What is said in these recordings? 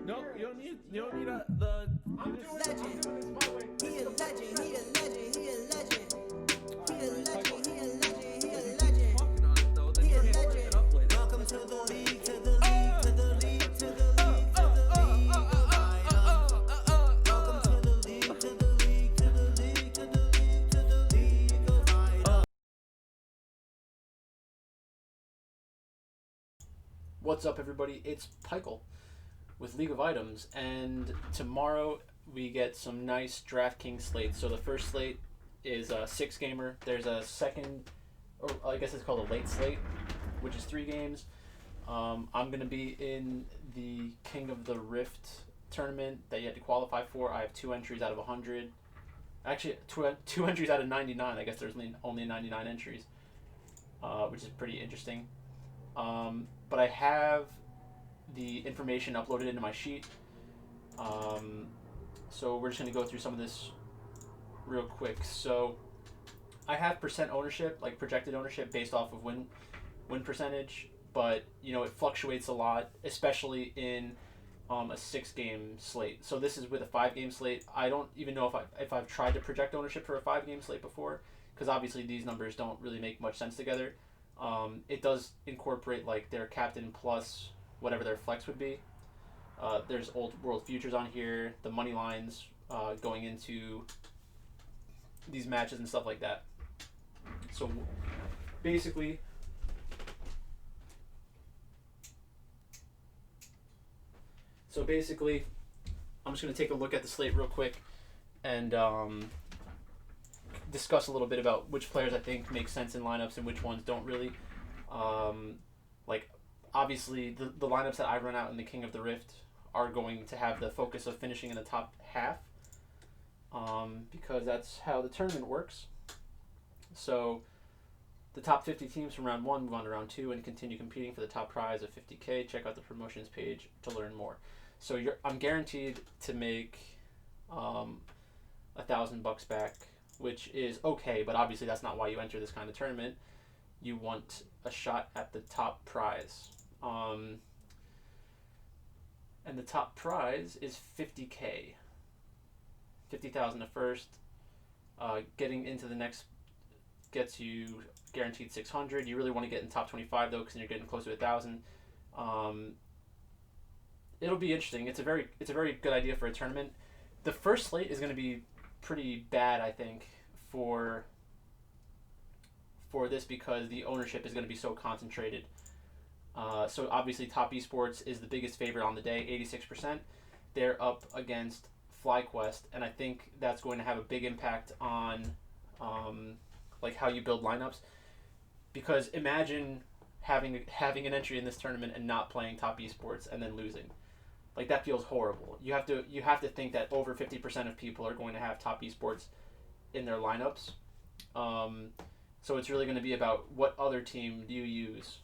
No, you don't need. You don't need the. I'm doing this my way. He a legend, he a legend, he a legend. He a legend, he a legend, he a If legend. he's talking on it though, then He you a can't work legend. it up like that. Welcome to the league, to the league, to the league, to the league, to the league of items. Welcome to the league, to the league, to the league, to the league, to the league of items. What's up, everybody? It's Pikel with League of Items, and tomorrow we get some nice Draftkings slates. So the first slate is a 6-gamer. There's a second, or I guess it's called a late slate, which is 3 games. I'm going to be in the King of the Rift tournament that you had to qualify for. I have 2 entries out of 100. Actually, two entries out of 99. I guess there's only 99 entries, which is pretty interesting. But I have the information uploaded into my sheet. So we're just going to go through some of this real quick. So I have percent ownership, like projected ownership based off of win percentage, but it fluctuates a lot, especially in a 6-game slate. So this is with a 5-game slate. I don't even know if I've tried to project ownership for a 5-game slate before, because obviously these numbers don't really make much sense together. It does incorporate like their captain plus whatever their flex would be. There's old world futures on here, the money lines going into these matches and stuff like that. So basically, I'm just going to take a look at the slate real quick and discuss a little bit about which players I think make sense in lineups and which ones don't really. Like, obviously, the lineups that I run out in the King of the Rift are going to have the focus of finishing in the top half, because that's how the tournament works. So the top 50 teams from round 1 move on to round 2 and continue competing for the top prize of $50K. Check out the promotions page to learn more. So I'm guaranteed to make $1,000 back, which is okay, but obviously that's not why you enter this kind of tournament. You want a shot at the top prize. And the top prize is $50K. 50,000 at first. Getting into the next gets you guaranteed 600. You really want to get in top 25 though, because you're getting close to 1,000. It'll be interesting. It's a very good idea for a tournament. The first slate is going to be pretty bad, I think, for this, because the ownership is going to be so concentrated. So obviously Top Esports is the biggest favorite on the day, 86%. They're up against FlyQuest, and I think that's going to have a big impact on like how you build lineups. Because imagine having an entry in this tournament and not playing Top Esports and then losing. Like, that feels horrible. You have to think that over 50% of people are going to have Top Esports in their lineups. So it's really going to be about what other team do you use,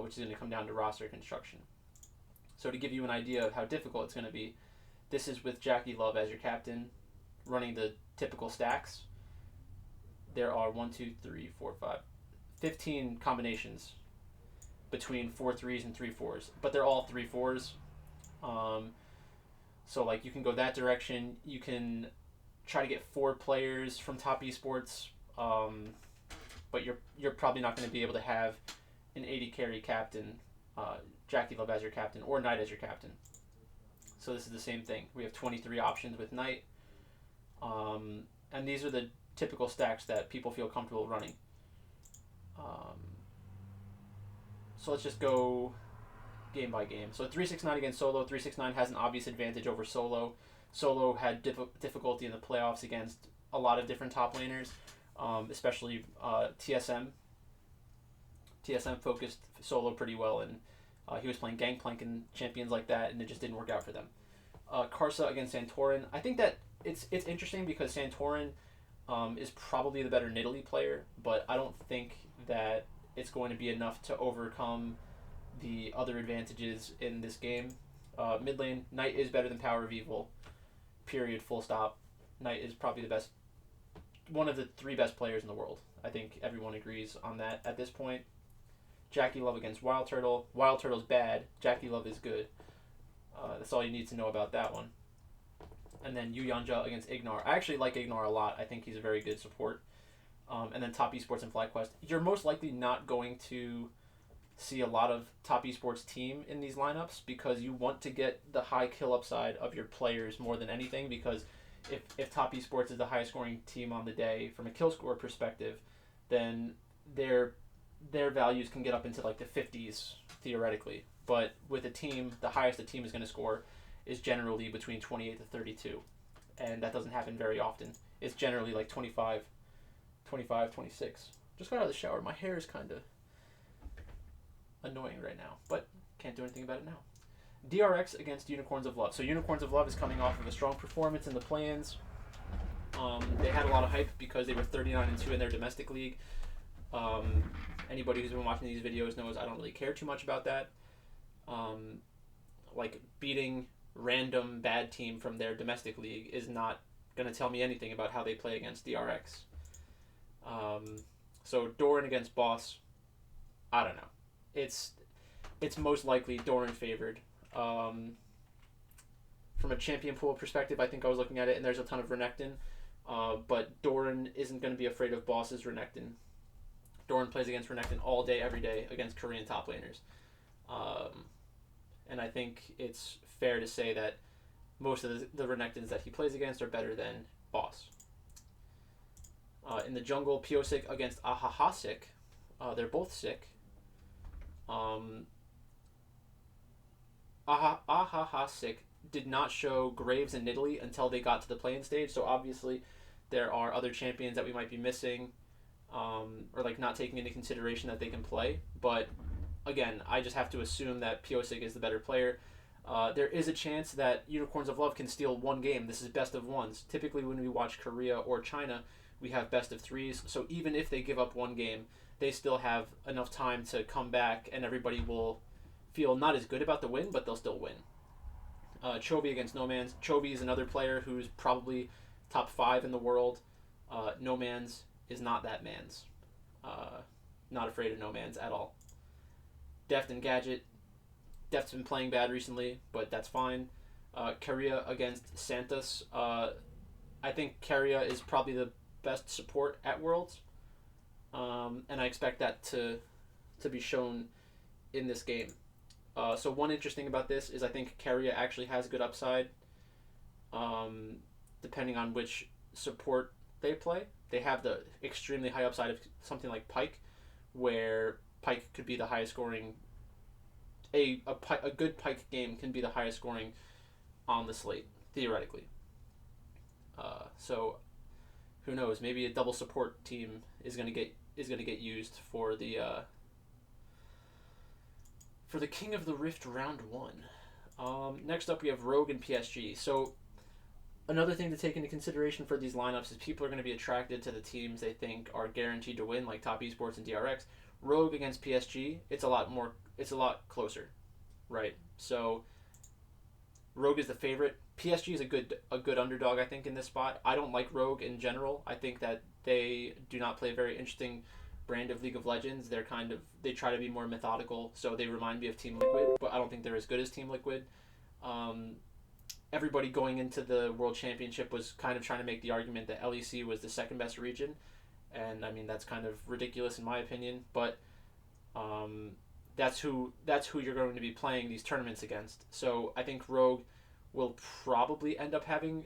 which is going to come down to roster construction. So to give you an idea of how difficult it's going to be, this is with Jackie Love as your captain, running the typical stacks. There are 15 combinations between 4 3s and 3 4s, but they're all 3 4s. So like, you can go that direction. You can try to get 4 players from Top Esports, but you're probably not going to be able to have an 80 carry captain, Jackie Love as your captain, or Knight as your captain. So this is the same thing. We have 23 options with Knight, and these are the typical stacks that people feel comfortable running. So let's just go game by game. So 369 against Solo. 369 has an obvious advantage over Solo. Solo had difficulty in the playoffs against a lot of different top laners, especially TSM. TSM focused Solo pretty well, and he was playing Gangplank and champions like that, and it just didn't work out for them. Karsa against Santorin. I think that it's interesting because Santorin is probably the better Nidalee player, but I don't think that it's going to be enough to overcome the other advantages in this game. Mid lane, Knight is better than Power of Evil. Period. Full stop. Knight is probably the best, one of the 3 best players in the world. I think everyone agrees on that at this point. Jackie Love against Wild Turtle. Wild Turtle's bad. Jackie Love is good. That's all you need to know about that one. And then Yu Yanja against Ignar. I actually like Ignar a lot. I think he's a very good support. And then Top Esports and FlyQuest. You're most likely not going to see a lot of Top Esports team in these lineups because you want to get the high kill upside of your players more than anything, because if Top Esports is the highest scoring team on the day from a kill score perspective, then their values can get up into like the 50s theoretically. But with a team, the highest a team is going to score is generally between 28 to 32. And that doesn't happen very often. It's generally like 25, 26. Just got out of the shower. My hair is kind of annoying right now, but can't do anything about it now. DRX against Unicorns of Love. So Unicorns of Love is coming off of a strong performance in the play-ins. They had a lot of hype because they were 39-2 in their domestic league. Anybody who's been watching these videos knows I don't really care too much about that. Like beating random bad team from their domestic league is not going to tell me anything about how they play against DRX. So Doran against Boss, I don't know. It's most likely Doran favored. From a champion pool perspective, I think I was looking at it, and there's a ton of Renekton, but Doran isn't going to be afraid of Boss's Renekton. Doran plays against Renekton all day, every day against Korean top laners. And I think it's fair to say that most of the Renektons that he plays against are better than Boss. In the jungle, Piosik against Ahahasik. They're both sick. Ahahasik did not show Graves and Nidalee until they got to the play-in stage, so obviously there are other champions that we might be missing, or like not taking into consideration that they can play. But again, I just have to assume that Piosik is the better player. There is a chance that Unicorns of Love can steal one game. This is best of ones. Typically when we watch Korea or China, we have best of threes, so even if they give up one game, they still have enough time to come back and everybody will feel not as good about the win, but they'll still win. Chovy against No Man's. Chovy is another player who's probably top 5 in the world. No Man's is not that man's. Not afraid of No Man's at all. Deft and Gadget. Deft's been playing bad recently, but that's fine. Keria against Santos. I think Keria is probably the best support at Worlds. And I expect that to be shown in this game. So one interesting about this is I think Keria actually has good upside, depending on which support they play. They have the extremely high upside of something like Pyke, where Pyke could be the highest scoring. A good Pyke game can be the highest scoring on the slate theoretically. So who knows? Maybe a double support team is gonna get used for the King of the Rift round 1. Next up we have Rogue and PSG. So another thing to take into consideration for these lineups is people are going to be attracted to the teams they think are guaranteed to win, like Top Esports and DRX. Rogue against PSG, it's a lot closer, right? So Rogue is the favorite. PSG is a good underdog, I think, in this spot. I don't like Rogue in general. I think that they do not play a very interesting brand of League of Legends. They try to be more methodical, so they remind me of Team Liquid, but I don't think they're as good as Team Liquid. Everybody going into the World Championship was kind of trying to make the argument that LEC was the second best region, and I mean that's kind of ridiculous in my opinion, but that's who you're going to be playing these tournaments against. So I think Rogue will probably end up having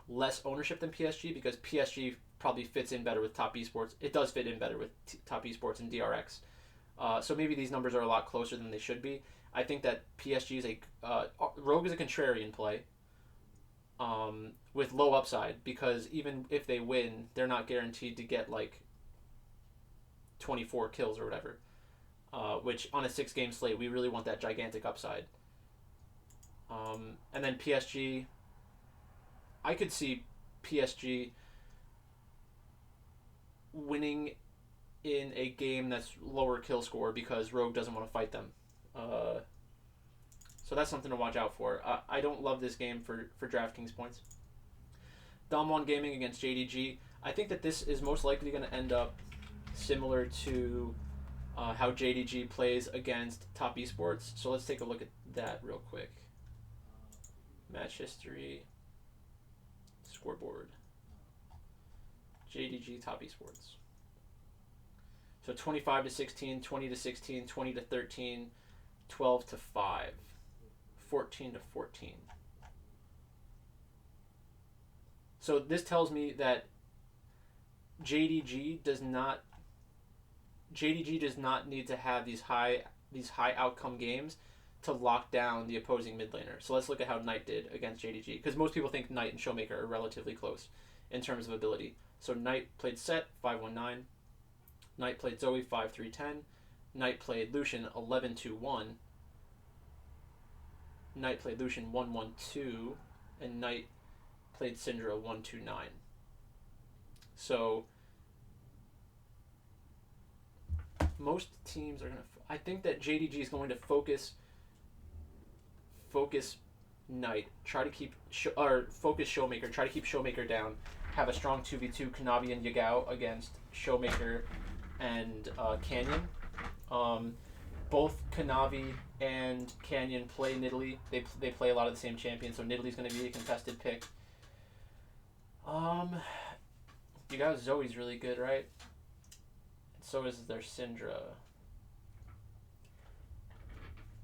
less ownership than PSG because PSG probably fits in better with Top Esports. It does fit in better with Top Esports and DRX. So maybe these numbers are a lot closer than they should be. I think that PSG is Rogue is a contrarian play with low upside because even if they win, they're not guaranteed to get like 24 kills or whatever, which on a 6-game slate, we really want that gigantic upside. And then PSG, I could see PSG winning in a game that's lower kill score because Rogue doesn't want to fight them. So that's something to watch out for. I don't love this game for Draftkings points. Damwon Gaming against JDG. I think that this is most likely going to end up similar to how JDG plays against Top Esports. So let's take a look at that real quick. Match history. Scoreboard. JDG Top Esports. So 25 to 16, 20 to 16, 20 to 13, 12 to 5, 14 to 14. So this tells me that JDG does not need to have these high outcome games to lock down the opposing mid laner. So let's look at how Knight did against JDG, because most people think Knight and Showmaker are relatively close in terms of ability. So Knight played Set 5-1-9, Knight played Zoe 5-3-10, Knight played Lucian 11-2-1, Knight played Lucian 1-1-2, and Knight played Syndra 1-2-9. So most teams are going to... I think that JDG is going to focus Knight, try to keep... focus Showmaker, try to keep Showmaker down, have a strong 2v2 Kanavi and Yagao against Showmaker and Canyon. Both Kanavi and Canyon play Nidalee. They play a lot of the same champions, so Nidalee's going to be a contested pick. Yagao Zoe's really good, right? And so is their Syndra.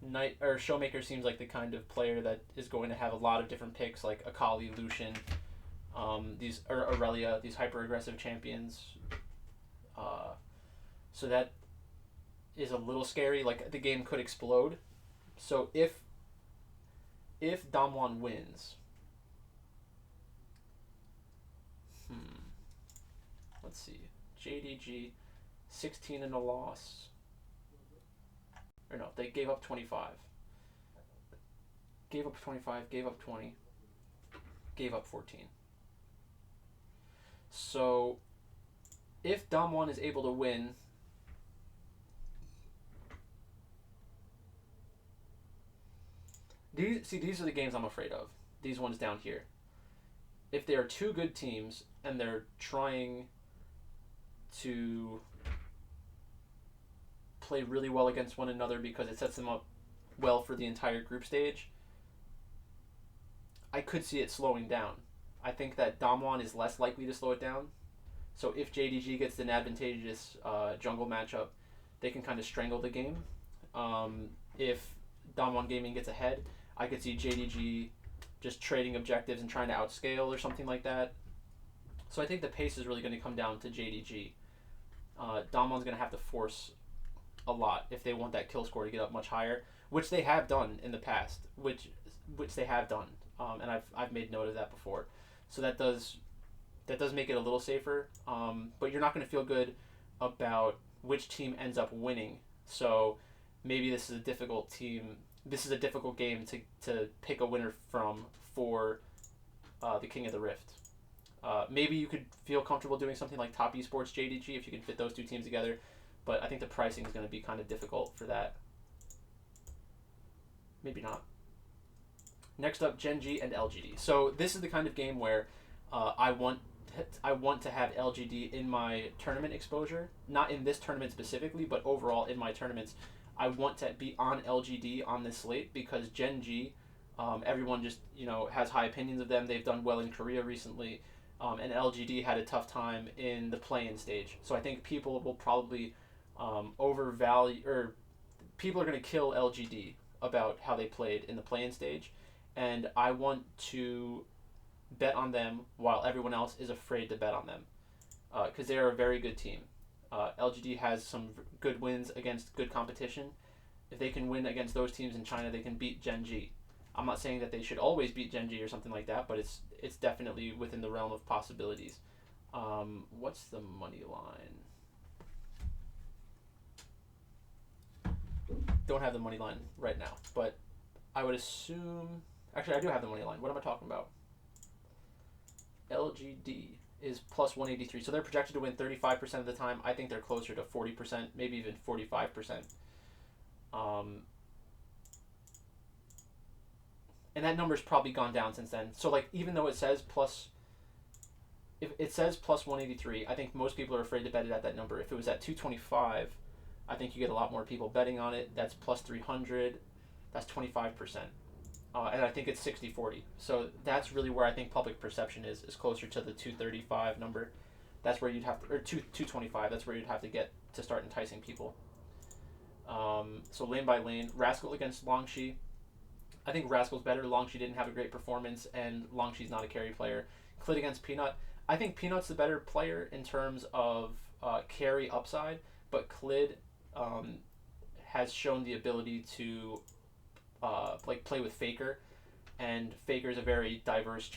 Knight or Showmaker seems like the kind of player that is going to have a lot of different picks, like Akali, Lucian, these or Aurelia, these hyper aggressive champions. So that is a little scary. Like, the game could explode. So if Damwon wins, let's see, JDG 16 and a loss. Or no, they gave up 25. Gave up 25, gave up 20, gave up 14. So if Damwon is able to win, these are the games I'm afraid of. These ones down here. If they are two good teams and they're trying to play really well against one another because it sets them up well for the entire group stage, I could see it slowing down. I think that Damwon is less likely to slow it down. So if JDG gets an advantageous jungle matchup, they can kind of strangle the game. If Damwon Gaming gets ahead, I could see JDG just trading objectives and trying to outscale or something like that. So I think the pace is really going to come down to JDG. Damwon's going to have to force a lot if they want that kill score to get up much higher, which they have done in the past, which they have done, and I've made note of that before. So that does make it a little safer, but you're not going to feel good about which team ends up winning. So maybe this is a difficult game to pick a winner from for the King of the Rift. Maybe you could feel comfortable doing something like Top Esports JDG if you can fit those two teams together, but I think the pricing is going to be kind of difficult for that. Maybe not. Next up, Gen G and LGD. So this is the kind of game where I want to have LGD in my tournament exposure. Not in this tournament specifically, but overall in my tournaments. I want to be on LGD on this slate because Gen G, everyone just has high opinions of them. They've done well in Korea recently, and LGD had a tough time in the play-in stage. So I think people will probably overvalue, or people are going to kill LGD about how they played in the play-in stage, and I want to bet on them while everyone else is afraid to bet on them, because they are a very good team. LGD has some good wins against good competition. If they can win against those teams in China, they can beat Gen G. I'm not saying that they should always beat Gen G or something like that, but it's definitely within the realm of possibilities. What's the money line? Don't have the money line right now, but I would assume... Actually, I do have the money line. What am I talking about? LGD is plus 183. So they're projected to win 35% of the time. I think they're closer to 40%, maybe even 45%. And that number's probably gone down since then. So, like, even though it says plus... If it says plus 183, I think most people are afraid to bet it at that number. If it was at 225, I think you get a lot more people betting on it. That's plus 300. That's 25%. and I think it's 60-40. So that's really where I think public perception is closer to the 235 number. That's where you'd have to, or 225. That's where you'd have to get to start enticing people. So lane by lane, Rascal against Longshi. I think Rascal's better. Longshi didn't have a great performance, and Longshi's not a carry player. Clid against Peanut. I think Peanut's the better player in terms of carry upside, but Clid has shown the ability to play with Faker, and Faker is a very diverse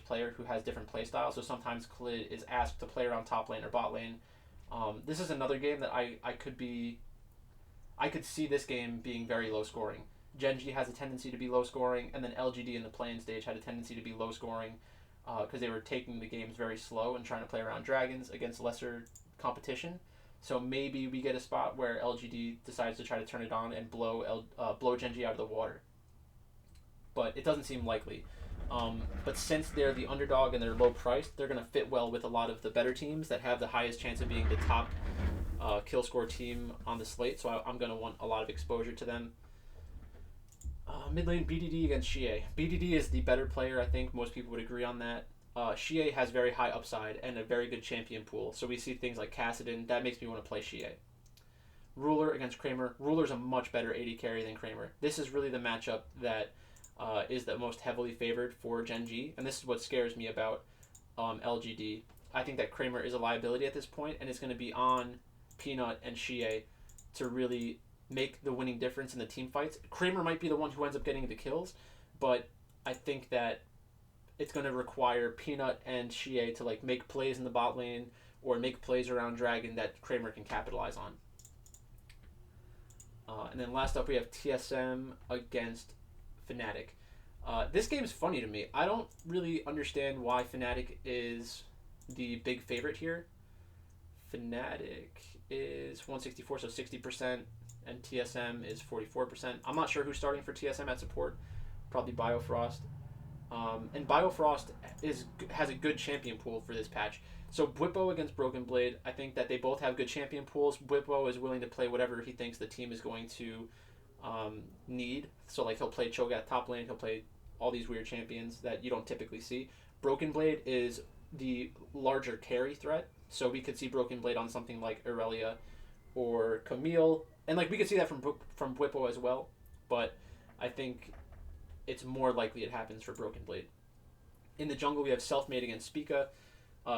player who has different play styles. So sometimes Clid is asked to play around top lane or bot lane. This is another game that I could see this game being very low scoring. Genji has a tendency to be low scoring, and then LGD in the play-in stage had a tendency to be low scoring because they were taking the games very slow and trying to play around dragons against lesser competition. So maybe we get a spot where LGD decides to try to turn it on and blow Genji out of the water. But it doesn't seem likely. But since they're the underdog and they're low priced, they're going to fit well with a lot of the better teams that have the highest chance of being the top kill score team on the slate. So I'm going to want a lot of exposure to them. Mid lane BDD against Xie. BDD is the better player, I think. Most people would agree on that. Xie has very high upside and a very good champion pool. So we see things like Kassadin. That makes me want to play Xie. Ruler against Kramer. Ruler's a much better AD carry than Kramer. This is really the matchup that is the most heavily favored for Gen G. And this is what scares me about LGD. I think that Kramer is a liability at this point, and it's going to be on Peanut and Xie to really make the winning difference in the team fights. Kramer might be the one who ends up getting the kills, but I think that it's going to require Peanut and Xie to make plays in the bot lane or make plays around Dragon that Kramer can capitalize on. And then last up we have TSM against Fnatic. This game is funny to me. I don't really understand why Fnatic is the big favorite here. Fnatic is 164, so 60%, and TSM is 44%. I'm not sure who's starting for TSM at support. Probably Biofrost. And Biofrost has a good champion pool for this patch. So Bwipo against Broken Blade, I think that they both have good champion pools. Bwipo is willing to play whatever he thinks the team is going to need. So he'll play Cho'Gath top lane, he'll play all these weird champions that you don't typically see. Broken Blade is the larger carry threat, so we could see Broken Blade on something like Irelia or Camille, and we could see that from Bwipo as well, but I think it's more likely it happens for Broken Blade. In the jungle, we have Selfmade against Spica.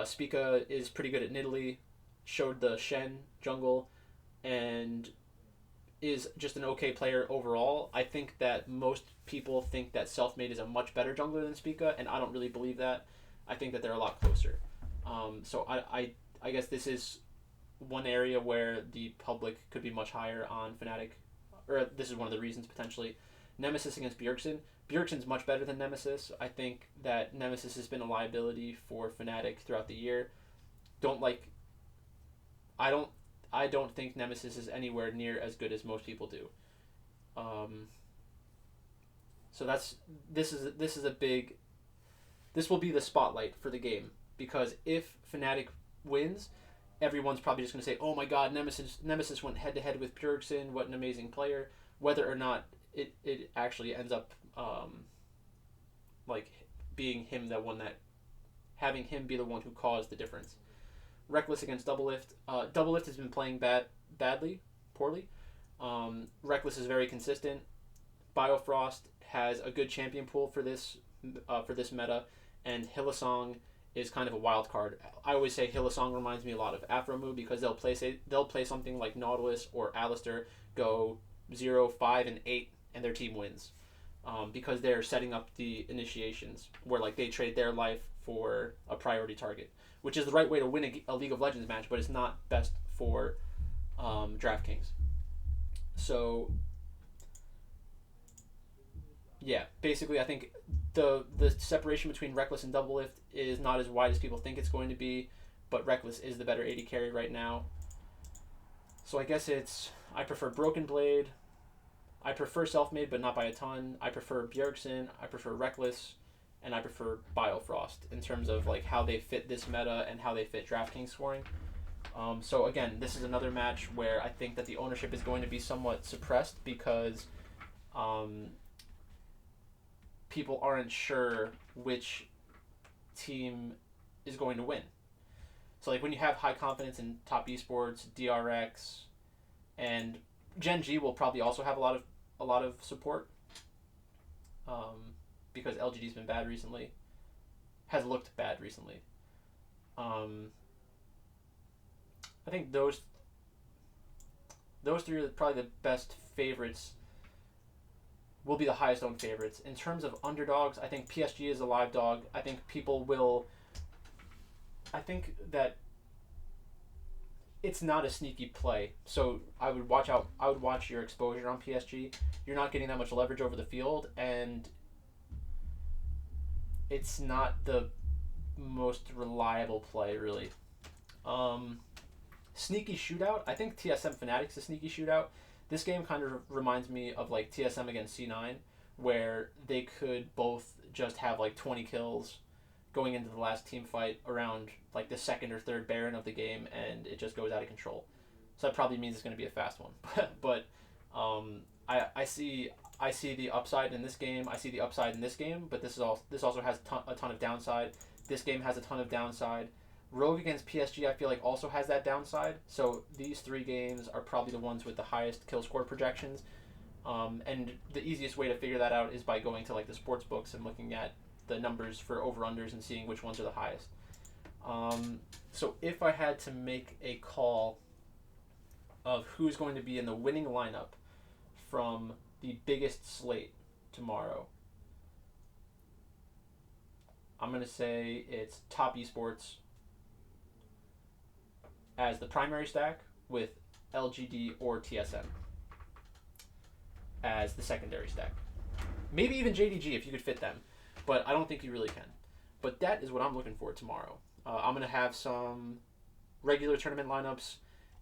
Spica is pretty good at Nidalee, showed the Shen jungle, and is just an okay player overall. I think that most people think that Selfmade is a much better jungler than Spica, and I don't really believe that. I think that they're a lot closer. So I guess this is one area where the public could be much higher on Fnatic, or this is one of the reasons potentially. Nemesis against Bjergsen. Bjergsen's much better than Nemesis. I think that Nemesis has been a liability for Fnatic throughout the year. I don't think Nemesis is anywhere near as good as most people do. So this will be the spotlight for the game, because if Fnatic wins, everyone's probably just going to say, "Oh my God, Nemesis went head to head with Bjergsen. What an amazing player!" Whether or not it actually ends up being him that won that, having him be the one who caused the difference. Reckless against Doublelift. Doublelift has been playing poorly. Reckless is very consistent. Biofrost has a good champion pool for this meta, and Hylissang is kind of a wild card. I always say Hylissang reminds me a lot of Aphromoo, because they'll play something like Nautilus or Alistair, go 0, 5, and 8, and their team wins, because they're setting up the initiations where they trade their life for a priority target, which is the right way to win a League of Legends match, but it's not best for Draftkings. So yeah, basically I think the separation between Reckless and Doublelift is not as wide as people think it's going to be, but Reckless is the better AD carry right now. So I guess I prefer Broken Blade. I prefer Selfmade, but not by a ton. I prefer Bjergsen. I prefer Reckless. And I prefer Biofrost in terms of how they fit this meta and how they fit DraftKings scoring. So again, this is another match where I think that the ownership is going to be somewhat suppressed, because people aren't sure which team is going to win. So like when you have high confidence in top esports, DRX, and Gen G will probably also have a lot of support, because LGD's been bad recently, has looked bad recently. I think those three are probably the best favorites. Will be the highest owned favorites. In terms of underdogs, I think PSG is a live dog. I think people will. I think that it's not a sneaky play. So I would watch out. I would watch your exposure on PSG. You're not getting that much leverage over the field, and it's not the most reliable play, really. Sneaky shootout. I think TSM Fnatic's a sneaky shootout. This game kind of reminds me of like TSM against C9, where they could both just have like 20 kills going into the last team fight around like the second or third Baron of the game, and it just goes out of control. So that probably means it's going to be a fast one. But I see the upside in this game. I see the upside in this game, but this also has a ton of downside. This game has a ton of downside. Rogue against PSG, I feel like also has that downside. So these three games are probably the ones with the highest kill score projections. And the easiest way to figure that out is by going to like the sports books and looking at the numbers for over-unders and seeing which ones are the highest. So if I had to make a call of who's going to be in the winning lineup from the biggest slate tomorrow, I'm going to say it's Top Esports as the primary stack with LGD or TSM as the secondary stack. Maybe even JDG if you could fit them, but I don't think you really can. But that is what I'm looking for tomorrow. I'm going to have some regular tournament lineups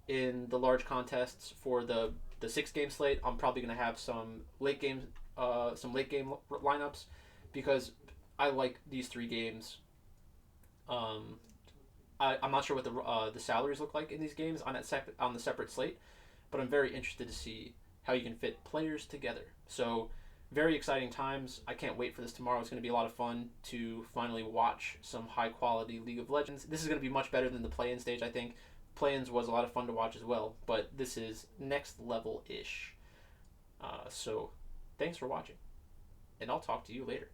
in the large contests for the 6-game slate. I'm probably going to have some late game lineups because I like these 3 games. I'm not sure what the salaries look like in these games on the separate slate, but I'm very interested to see how you can fit players together. So very exciting times. I can't wait for this tomorrow. It's going to be a lot of fun to finally watch some high quality League of Legends. This is going to be much better than the play-in stage, I think. Play-ins was a lot of fun to watch as well, but this is next level-ish. So thanks for watching, and I'll talk to you later.